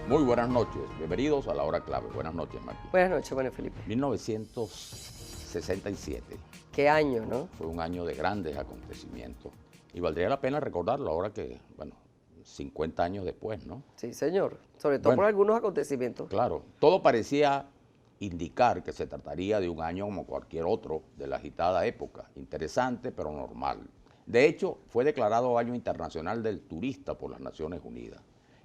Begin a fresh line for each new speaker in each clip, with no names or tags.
Muy buenas noches, bienvenidos a la hora clave. Buenas noches, Maki.
Buenas noches, Manuel Felipe.
1967
Qué año, ¿no?
fue un año de grandes acontecimientos y valdría la pena recordarlo ahora que, 50 años después, ¿no?
Sí, señor. Sobre todo por algunos acontecimientos.
Claro, todo parecía indicar que se trataría de un año como cualquier otro de la agitada época, interesante pero normal. De hecho, fue declarado Año Internacional del Turista por las Naciones Unidas.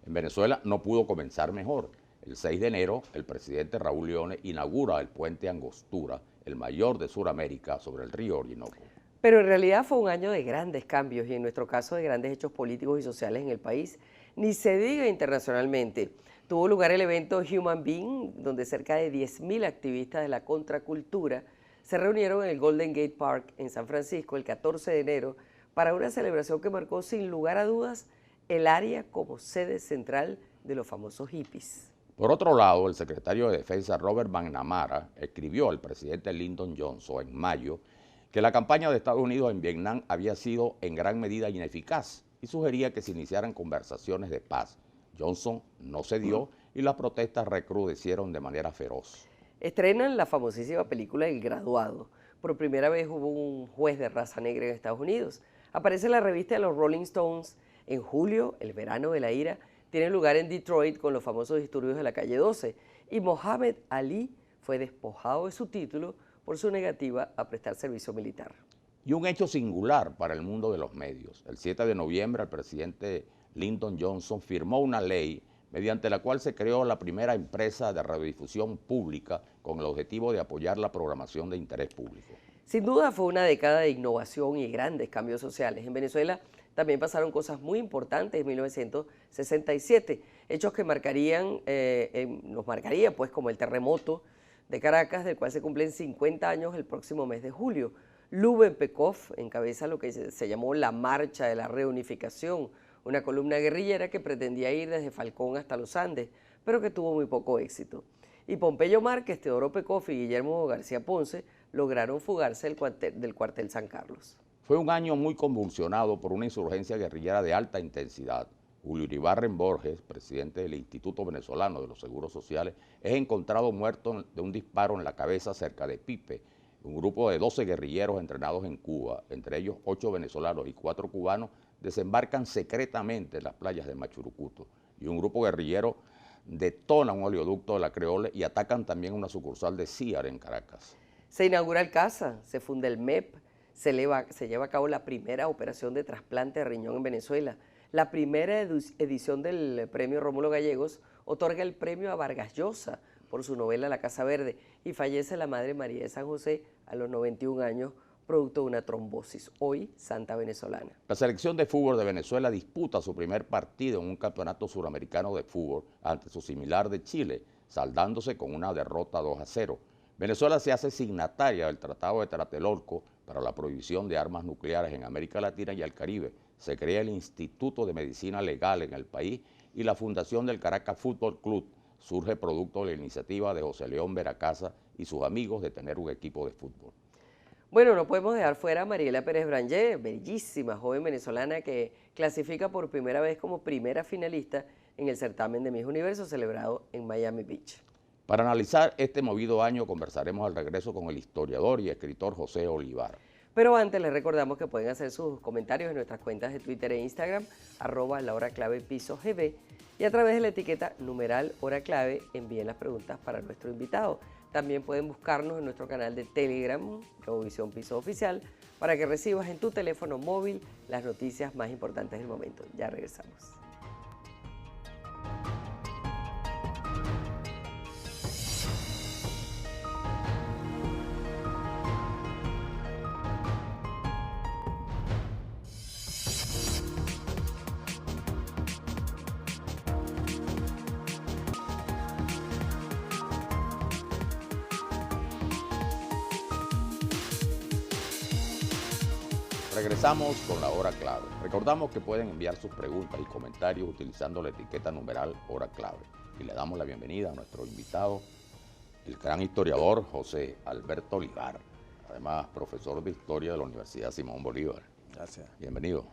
En Venezuela no pudo comenzar mejor. El 6 de enero, el presidente Raúl Leone inaugura el puente Angostura, el mayor de Sudamérica, sobre el río Orinoco.
Pero en realidad fue un año de grandes cambios y en nuestro caso de grandes hechos políticos y sociales en el país. Ni se diga internacionalmente. Tuvo lugar el evento Human Being, donde cerca de 10.000 activistas de la contracultura se reunieron en el Golden Gate Park en San Francisco el 14 de enero para una celebración que marcó sin lugar a dudas el área como sede central de los famosos hippies.
Por otro lado, el secretario de Defensa Robert McNamara escribió al presidente Lyndon Johnson en mayo que la campaña de Estados Unidos en Vietnam había sido en gran medida ineficaz y sugería que se iniciaran conversaciones de paz. Johnson no cedió y las protestas recrudecieron de manera feroz.
Estrenan la famosísima película El Graduado. Por primera vez hubo un juez de raza negra en Estados Unidos. Aparece en la revista de los Rolling Stones. En julio, el verano de la ira tiene lugar en Detroit con los famosos disturbios de la calle 12 y Mohammed Ali fue despojado de su título por su negativa a prestar servicio militar.
Y un hecho singular para el mundo de los medios. El 7 de noviembre, el presidente Lyndon Johnson firmó una ley mediante la cual se creó la primera empresa de radiodifusión pública con el objetivo de apoyar la programación de interés público.
Sin duda fue una década de innovación y grandes cambios sociales. En Venezuela también pasaron cosas muy importantes en 1967, hechos que nos marcaría pues como el terremoto de Caracas, del cual se cumplen 50 años el próximo mes de julio. Lubin Pekov encabeza lo que se llamó la Marcha de la Reunificación, una columna guerrillera que pretendía ir desde Falcón hasta los Andes, pero que tuvo muy poco éxito. Y Pompeyo Márquez, Teodoro Pekov y Guillermo García Ponce lograron fugarse del cuartel San Carlos.
Fue un año muy convulsionado por una insurgencia guerrillera de alta intensidad. Julio Iribarren Borges, presidente del Instituto Venezolano de los Seguros Sociales, es encontrado muerto de un disparo en la cabeza cerca de Pipe. Un grupo de 12 guerrilleros entrenados en Cuba, entre ellos 8 venezolanos y 4 cubanos, desembarcan secretamente en las playas de Machurucuto. Y un grupo guerrillero detona un oleoducto de la Creole y atacan también una sucursal de CIAR en Caracas.
Se inaugura el CASA, se funda el MEP, se lleva a cabo la primera operación de trasplante de riñón en Venezuela. La primera edición del premio Rómulo Gallegos otorga el premio a Vargas Llosa por su novela La Casa Verde y fallece la madre María de San José a los 91 años, producto de una trombosis, hoy santa venezolana.
La selección de fútbol de Venezuela disputa su primer partido en un campeonato suramericano de fútbol ante su similar de Chile, saldándose con una derrota 2-0. Venezuela se hace signataria del Tratado de Tlatelolco para la prohibición de armas nucleares en América Latina y el Caribe. Se crea el Instituto de Medicina Legal en el país y la fundación del Caracas Fútbol Club surge producto de la iniciativa de José León Veracasa y sus amigos de tener un equipo de fútbol.
Bueno, no podemos dejar fuera a Mariela Pérez Brangé, bellísima joven venezolana que clasifica por primera vez como primera finalista en el certamen de Miss Universo celebrado en Miami Beach.
Para analizar este movido año conversaremos al regreso con el historiador y escritor José Olivar.
Pero antes les recordamos que pueden hacer sus comentarios en nuestras cuentas de Twitter e Instagram, @lahoraclavepisogb, y a través de la etiqueta #HoraClave envíen las preguntas para nuestro invitado. También pueden buscarnos en nuestro canal de Telegram, Globovisión Piso Oficial, para que recibas en tu teléfono móvil las noticias más importantes del momento. Ya regresamos.
Regresamos con la hora clave. Recordamos que pueden enviar sus preguntas y comentarios utilizando la etiqueta numeral hora clave. Y le damos la bienvenida a nuestro invitado, el gran historiador José Alberto Olivar, además profesor de Historia de la Universidad Simón Bolívar.
Gracias.
Bienvenido.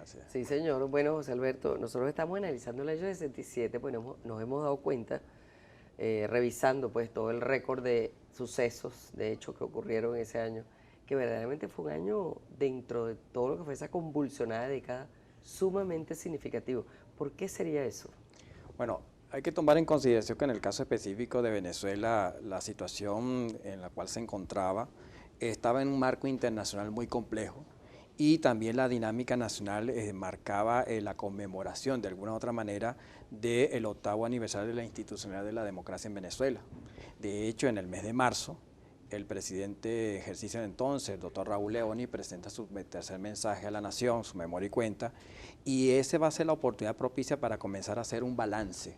Así es.
Sí, señor. Bueno, José Alberto, nosotros estamos analizando el año 67, pues nos hemos dado cuenta, revisando pues todo el récord de sucesos, de hechos que ocurrieron ese año, que verdaderamente fue un año dentro de todo lo que fue esa convulsionada década, sumamente significativo. ¿Por qué sería eso?
Bueno, hay que tomar en consideración que en el caso específico de Venezuela, la situación en la cual se encontraba estaba en un marco internacional muy complejo y también la dinámica nacional marcaba la conmemoración de alguna u otra manera del 8º aniversario de la institucionalidad de la democracia en Venezuela. De hecho, en el mes de marzo, el presidente de ejercicio de entonces, el doctor Raúl Leoni, presenta su tercer mensaje a la nación, su memoria y cuenta, y ese va a ser la oportunidad propicia para comenzar a hacer un balance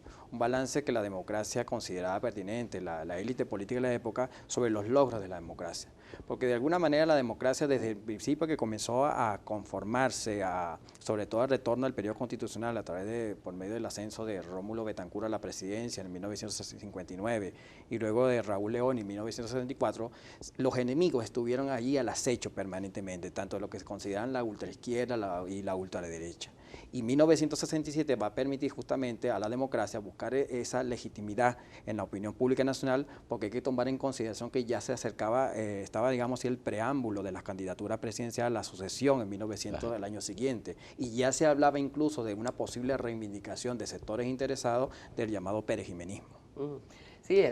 que la democracia consideraba pertinente, la élite política de la época, sobre los logros de la democracia. Porque de alguna manera la democracia desde el principio que comenzó a conformarse, sobre todo al retorno al periodo constitucional a través por medio del ascenso de Rómulo Betancourt a la presidencia en 1959 y luego de Raúl León en 1964, los enemigos estuvieron allí al acecho permanentemente, tanto de lo que se consideran la ultraizquierda y la ultraderecha. Y 1967 va a permitir justamente a la democracia buscar esa legitimidad en la opinión pública nacional, porque hay que tomar en consideración que ya se acercaba, estaba digamos el preámbulo de la candidatura presidencial, la sucesión en 1900 del año siguiente, y ya se hablaba incluso de una posible reivindicación de sectores interesados del llamado perejimenismo.
Sí,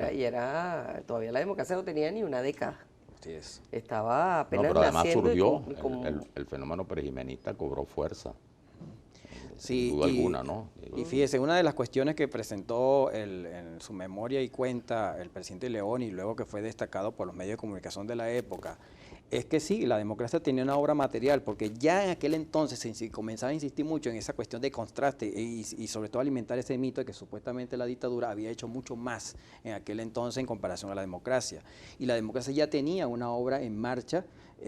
todavía la democracia no tenía ni una década.
Así es.
Estaba apenas
pero además
naciendo
surgió, el fenómeno perejimenista cobró fuerza.
Sí,
sin duda alguna, ¿no?
Y fíjese, una de las cuestiones que presentó en su memoria y cuenta el presidente León y luego que fue destacado por los medios de comunicación de la época, es que sí, la democracia tenía una obra material, porque ya en aquel entonces se comenzaba a insistir mucho en esa cuestión de contraste y sobre todo alimentar ese mito de que supuestamente la dictadura había hecho mucho más en aquel entonces en comparación a la democracia. Y la democracia ya tenía una obra en marcha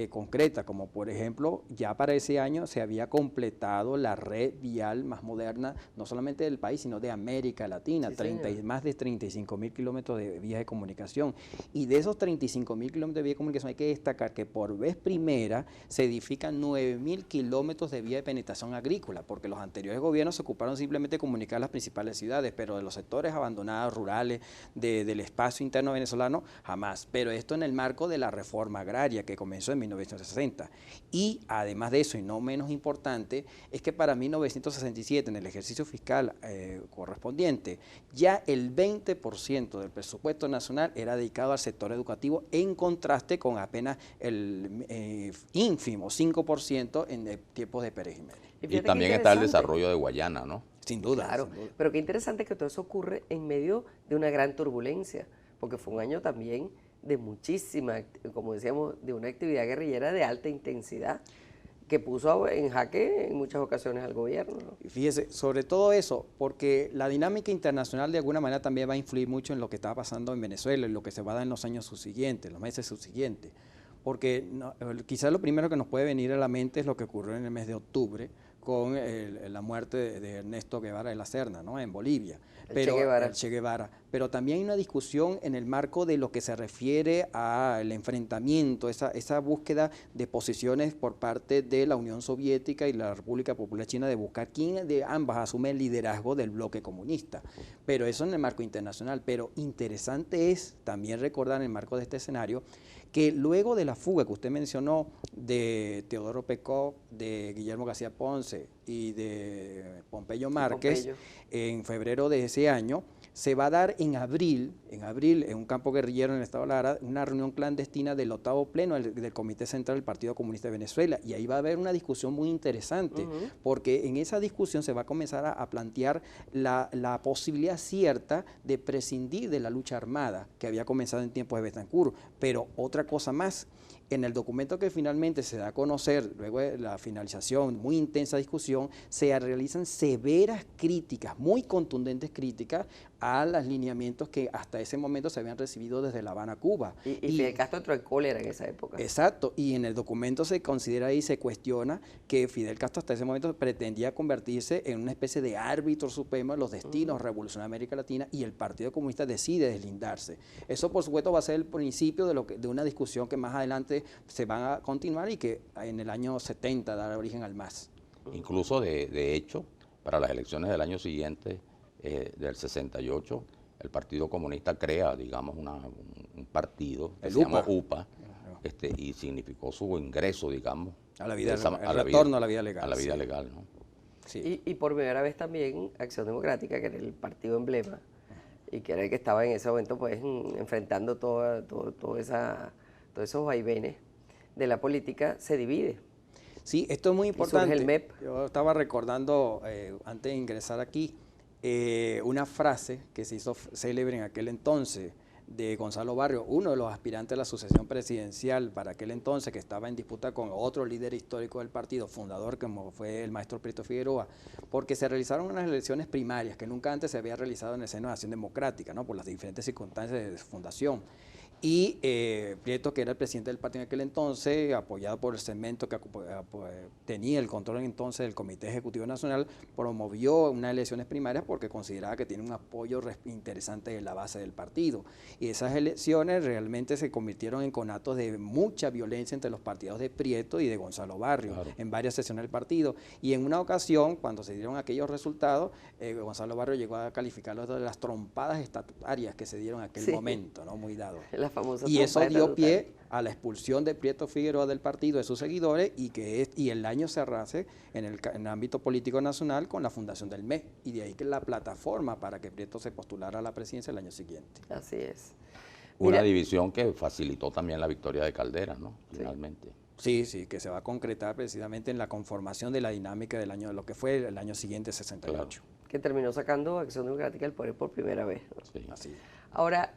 concreta, como por ejemplo, ya para ese año se había completado la red vial más moderna, no solamente del país, sino de América Latina,
Sí,
más de 35.000 kilómetros de vías de comunicación. Y de esos 35.000 kilómetros de vías de comunicación hay que destacar que por vez primera se edifican 9.000 kilómetros de vía de penetración agrícola, porque los anteriores gobiernos se ocuparon simplemente de comunicar las principales ciudades, pero de los sectores abandonados, rurales, del espacio interno venezolano, jamás. Pero esto en el marco de la reforma agraria que comenzó en 1960. Y además de eso, y no menos importante, es que para 1967, en el ejercicio fiscal correspondiente, ya el 20% del presupuesto nacional era dedicado al sector educativo, en contraste con apenas el ínfimo 5% en tiempos de Pérez Jiménez.
Y también está el desarrollo de Guayana, ¿no?
Sin duda.
Claro,
sin duda.
pero qué interesante que todo eso ocurre en medio de una gran turbulencia, porque fue un año también de muchísima, como decíamos, de una actividad guerrillera de alta intensidad, que puso en jaque en muchas ocasiones al gobierno, ¿no?
Y fíjese, sobre todo eso, porque la dinámica internacional de alguna manera también va a influir mucho en lo que está pasando en Venezuela, en lo que se va a dar en los años subsiguientes, los meses subsiguientes. Porque quizás lo primero que nos puede venir a la mente es lo que ocurrió en el mes de octubre con la muerte de Ernesto Guevara de la Serna, ¿no? En Bolivia.
Che Guevara.
El Che Guevara. Pero también hay una discusión en el marco de lo que se refiere al enfrentamiento, esa búsqueda de posiciones por parte de la Unión Soviética y la República Popular China de buscar quién de ambas asume el liderazgo del bloque comunista. Pero eso en el marco internacional. Pero interesante es también recordar en el marco de este escenario que luego de la fuga que usted mencionó de Teodoro Pekov, de Guillermo García Ponce y de Pompeyo Márquez, en febrero de ese año, se va a dar en abril, en un campo guerrillero en el estado de Lara, una reunión clandestina del 8º pleno del Comité Central del Partido Comunista de Venezuela. Y ahí va a haber una discusión muy interesante, porque en esa discusión se va a comenzar a plantear la posibilidad cierta de prescindir de la lucha armada que había comenzado en tiempos de Betancourt. Pero otra cosa más, en el documento que finalmente se da a conocer, luego de la finalización, muy intensa discusión, se realizan severas críticas, muy contundentes críticas a los lineamientos que hasta ese momento se habían recibido desde La Habana, Cuba.
Y Fidel Castro entró en cólera en esa época.
Exacto, y en el documento se considera y se cuestiona que Fidel Castro hasta ese momento pretendía convertirse en una especie de árbitro supremo de los destinos revolucionarios de América Latina, y el Partido Comunista decide deslindarse. Eso, por supuesto, va a ser el principio de una discusión que más adelante se va a continuar y que en el año 70 dará origen al MAS.
Incluso, de hecho, para las elecciones del año siguiente, del 68, el Partido Comunista crea, digamos, un partido que se llama UPA, y significó su ingreso, digamos,
a la vida,
a
la vida legal.
A la vida legal, ¿no?
Sí. Y por primera vez también Acción Democrática, que era el partido emblema, y que era el que estaba en ese momento pues enfrentando todos esos vaivenes de la política, se divide.
Sí, esto es muy importante.
Y surge el MEP.
Yo estaba recordando, antes de ingresar aquí, una frase que se hizo célebre en aquel entonces de Gonzalo Barrios, uno de los aspirantes a la sucesión presidencial para aquel entonces, que estaba en disputa con otro líder histórico del partido, fundador, como fue el maestro Prieto Figueroa, porque se realizaron unas elecciones primarias que nunca antes se había realizado en el seno de Acción Democrática, ¿no?, por las diferentes circunstancias de fundación. Y Prieto, que era el presidente del partido en aquel entonces, apoyado por el segmento que tenía el control entonces del Comité Ejecutivo Nacional, promovió unas elecciones primarias porque consideraba que tiene un apoyo interesante de la base del partido. Y esas elecciones realmente se convirtieron en conatos de mucha violencia entre los partidos de Prieto y de Gonzalo Barrios, claro, en varias sesiones del partido. Y en una ocasión, cuando se dieron aquellos resultados, Gonzalo Barrios llegó a calificarlos de las trompadas estatutarias que se dieron en aquel momento, ¿no?, muy dado. Y eso dio pie a la expulsión de Prieto Figueroa del partido, de sus seguidores, y el año cerrase en el ámbito político nacional con la fundación del MEP, y de ahí que la plataforma para que Prieto se postulara a la presidencia el año siguiente.
Así es.
Una división que facilitó también la victoria de Caldera, ¿no?, finalmente.
Sí, que se va a concretar precisamente en la conformación de la dinámica del año, de lo que fue el año siguiente, 68.
Claro. Que terminó sacando Acción Democrática del poder por primera vez, ¿no?
Sí, así.
Ahora,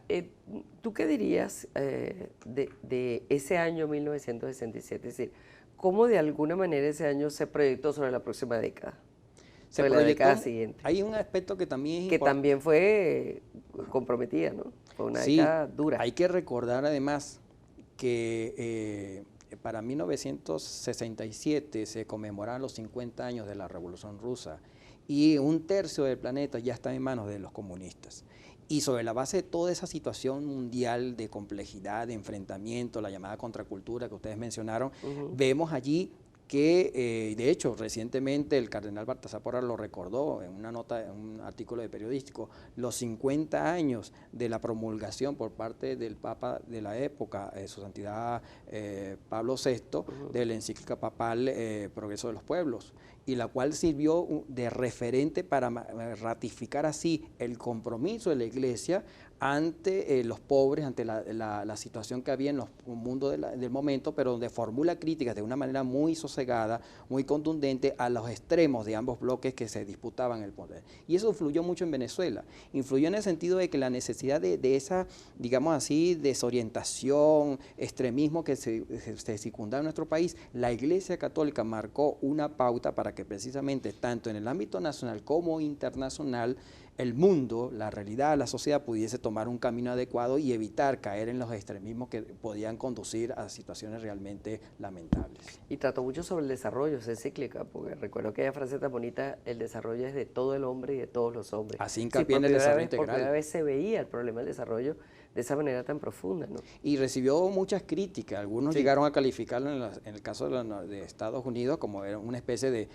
¿tú qué dirías de ese año 1967? Es decir, ¿cómo de alguna manera ese año se proyectó sobre la próxima década? Sobre la década siguiente.
Hay un aspecto que también es
que también fue comprometida, ¿no? Fue una década dura.
Hay que recordar además que para 1967 se conmemoraban los 50 años de la Revolución Rusa y un tercio del planeta ya está en manos de los comunistas. Y sobre la base de toda esa situación mundial de complejidad, de enfrentamiento, la llamada contracultura que ustedes mencionaron, vemos allí que, de hecho, recientemente el cardenal Baltasar Porras lo recordó en una nota, en un artículo de periodístico, los 50 años de la promulgación por parte del Papa de la época, su santidad Pablo VI, de la encíclica papal Progreso de los Pueblos, y la cual sirvió de referente para ratificar así el compromiso de la Iglesia ante los pobres, ante la situación que había en los mundo del momento, pero donde formula críticas de una manera muy sosegada, muy contundente a los extremos de ambos bloques que se disputaban el poder. Y eso influyó mucho en Venezuela. Influyó en el sentido de que la necesidad de esa, digamos así, desorientación, extremismo que se circundaba en nuestro país, la Iglesia Católica marcó una pauta para que precisamente tanto en el ámbito nacional como internacional el mundo, la realidad, la sociedad pudiese tomar un camino adecuado y evitar caer en los extremismos que podían conducir a situaciones realmente lamentables.
Y trató mucho sobre el desarrollo, esa encíclica, porque recuerdo aquella frase tan bonita, el desarrollo es de todo el hombre y de todos los hombres.
Así hincapié en el desarrollo integral.
Por primera vez se veía el problema del desarrollo de esa manera tan profunda, ¿no?
Y recibió muchas críticas, algunos llegaron a calificarlo en el caso de Estados Unidos como era una especie de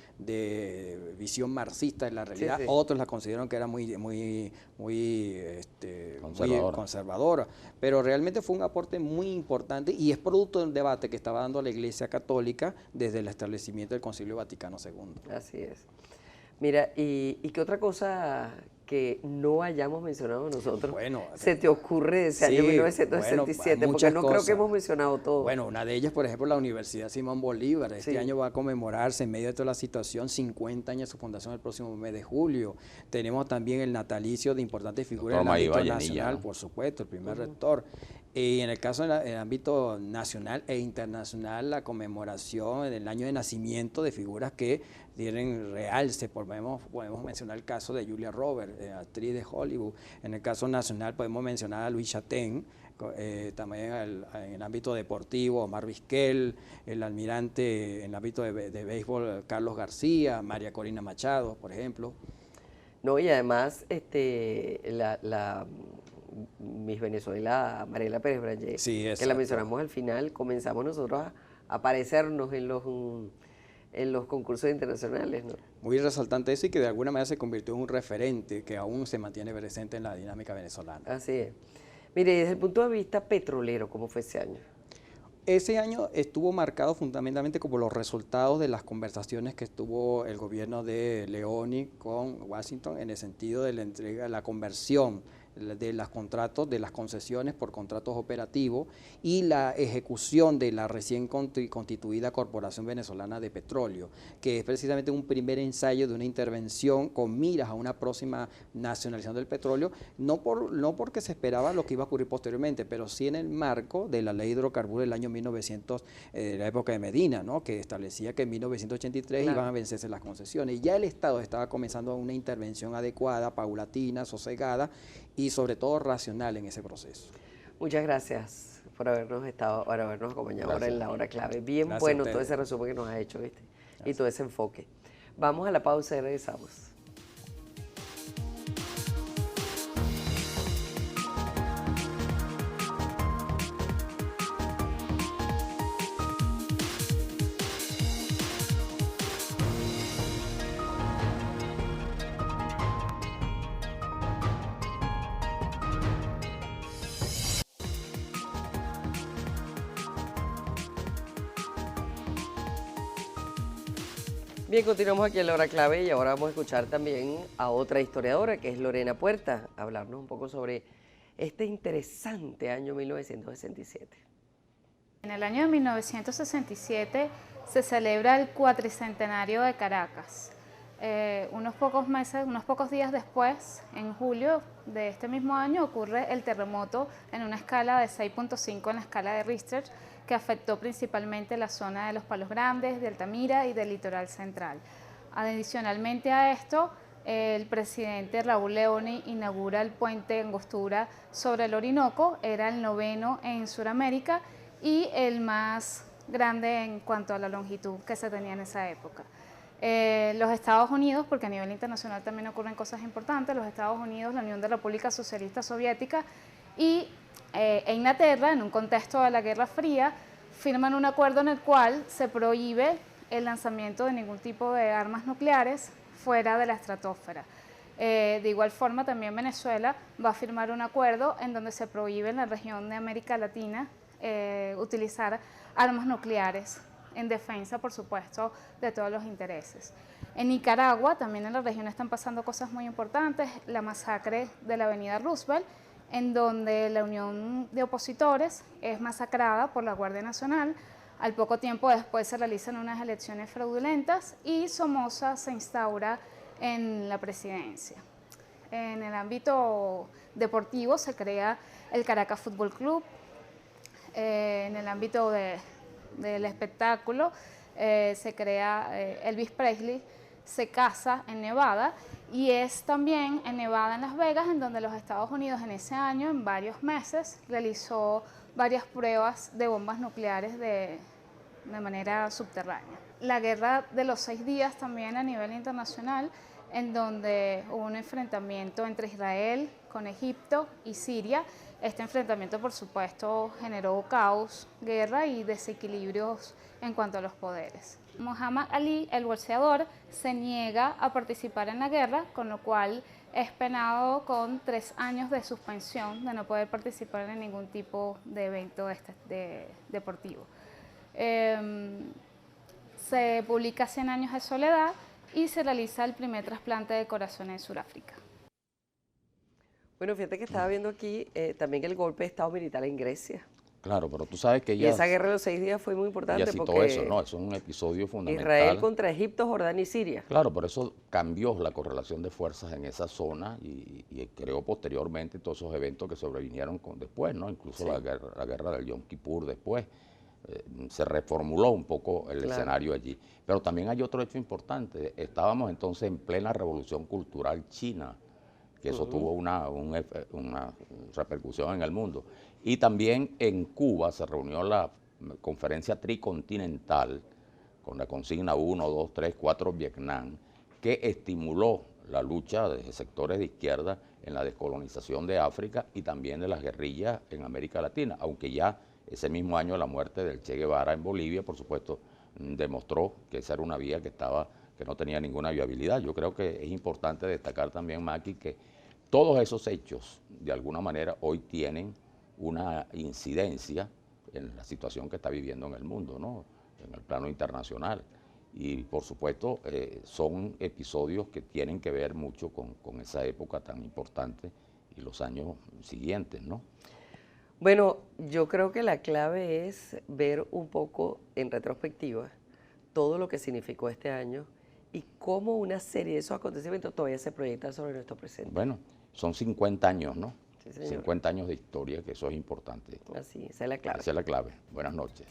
visión marxista de la realidad, otros la consideraron que era muy conservadora, pero realmente fue un aporte muy importante y es producto del debate que estaba dando la Iglesia Católica desde el establecimiento del Concilio Vaticano II.
Así es. Mira, ¿y qué otra cosa que no hayamos mencionado nosotros se te ocurre de ese año 1967? Porque no creo que hemos mencionado todo.
Bueno, una de ellas, por ejemplo, la Universidad Simón Bolívar. Este año va a conmemorarse, en medio de toda la situación, 50 años de su fundación el próximo mes de julio. Tenemos también el natalicio de importantes figuras del ámbito nacional, por supuesto, el primer rector. Y en el caso del ámbito nacional e internacional, la conmemoración en el año de nacimiento de figuras que tienen realce. Podemos mencionar el caso de Julia Roberts, actriz de Hollywood. En el caso nacional podemos mencionar a Luis Chatén, también en el ámbito deportivo, Omar Vizquel, el almirante en el ámbito de béisbol, Carlos García, María Corina Machado, por ejemplo.
No, y además Miss Venezuela, Mariela Pérez Branyé, que la mencionamos al final, comenzamos nosotros a aparecernos en los concursos internacionales, ¿no?
Muy resaltante eso y que de alguna manera se convirtió en un referente que aún se mantiene presente en la dinámica venezolana.
Así es. Mire, y desde el punto de vista petrolero, ¿cómo fue ese año?
Ese año estuvo marcado fundamentalmente como los resultados de las conversaciones que tuvo el gobierno de Leoni con Washington en el sentido de la entrega, la conversión de los contratos, de las concesiones por contratos operativos y la ejecución de la recién constituida Corporación Venezolana de Petróleo, que es precisamente un primer ensayo de una intervención con miras a una próxima nacionalización del petróleo, no porque se esperaba lo que iba a ocurrir posteriormente, pero sí en el marco de la ley de hidrocarburos del año 1900, de la época de Medina, ¿no? Que establecía que en 1983 iban a vencerse las concesiones. Y ya el Estado estaba comenzando una intervención adecuada, paulatina, sosegada, y sobre todo racional en ese proceso.
Muchas gracias por habernos acompañado ahora en la hora clave. Bien
Gracias
bueno todo ese resumen que nos ha hecho, ¿viste? Y todo ese enfoque. Vamos a la pausa y regresamos. Bien, continuamos aquí en la hora clave y ahora vamos a escuchar también a otra historiadora que es Lorena Puerta, hablarnos un poco sobre este interesante año 1967.
En el año de 1967 se celebra el cuatricentenario de Caracas. Unos pocos días después, en julio de este mismo año, ocurre el terremoto en una escala de 6.5 en la escala de Richter, que afectó principalmente la zona de los Palos Grandes, de Altamira y del litoral central. Adicionalmente a esto, el presidente Raúl Leoni inaugura el puente Angostura sobre el Orinoco, era el 9º en Sudamérica y el más grande en cuanto a la longitud que se tenía en esa época. Los Estados Unidos, porque a nivel internacional también ocurren cosas importantes, los Estados Unidos, la Unión de República Socialista Soviética e Inglaterra, en un contexto de la Guerra Fría, firman un acuerdo en el cual se prohíbe el lanzamiento de ningún tipo de armas nucleares fuera de la estratosfera. De igual forma, también Venezuela va a firmar un acuerdo en donde se prohíbe en la región de América Latina utilizar armas nucleares en defensa, por supuesto, de todos los intereses. En Nicaragua, también en la región están pasando cosas muy importantes, la masacre de la avenida Roosevelt, en donde la Unión de Opositores es masacrada por la Guardia Nacional. Al poco tiempo después se realizan unas elecciones fraudulentas y Somoza se instaura en la presidencia. En el ámbito deportivo se crea el Caracas Fútbol Club. En el ámbito del espectáculo se crea Elvis Presley, se casa en Nevada, y es también en Nevada, en Las Vegas, en donde los Estados Unidos en ese año, en varios meses, realizó varias pruebas de bombas nucleares de manera subterránea. La guerra de los 6 días también a nivel internacional, en donde hubo un enfrentamiento entre Israel con Egipto y Siria. Este enfrentamiento, por supuesto, generó caos, guerra y desequilibrios en cuanto a los poderes. Muhammad Ali, el boxeador, se niega a participar en la guerra, con lo cual es penado con 3 años de suspensión de no poder participar en ningún tipo de evento deportivo. Se publica 100 años de soledad y se realiza el primer trasplante de corazón en Sudáfrica.
Bueno, fíjate que estaba viendo aquí también el golpe de Estado militar en Grecia.
Claro, pero tú sabes que
Y esa guerra de los 6 días fue muy importante
ella citó
porque
eso, ¿no? Eso es un episodio fundamental.
Israel contra Egipto, Jordania y Siria.
Claro, por eso cambió la correlación de fuerzas en esa zona y creó posteriormente todos esos eventos que sobrevinieron después, ¿no? Incluso
Sí.
la guerra del Yom Kippur después. Se reformuló un poco el escenario allí. Pero también hay otro hecho importante. Estábamos entonces en plena revolución cultural china, que eso tuvo una repercusión en el mundo. Y también en Cuba se reunió la conferencia tricontinental con la consigna 1, 2, 3, 4 Vietnam, que estimuló la lucha de sectores de izquierda en la descolonización de África y también de las guerrillas en América Latina, aunque ya ese mismo año la muerte del Che Guevara en Bolivia, por supuesto, demostró que esa era una vía que no tenía ninguna viabilidad. Yo creo que es importante destacar también, Maki, que todos esos hechos, de alguna manera, hoy tienen una incidencia en la situación que está viviendo en el mundo, ¿no? En el plano internacional. Y, por supuesto, son episodios que tienen que ver mucho con esa época tan importante y los años siguientes, ¿no?
Bueno, yo creo que la clave es ver un poco en retrospectiva todo lo que significó este año y cómo una serie de esos acontecimientos todavía se proyectan sobre nuestro presente.
Bueno, son 50 años, ¿no?
Sí, señor.
50 años de historia, que eso es importante.
Así, esa es la clave.
Esa es la clave. Buenas noches.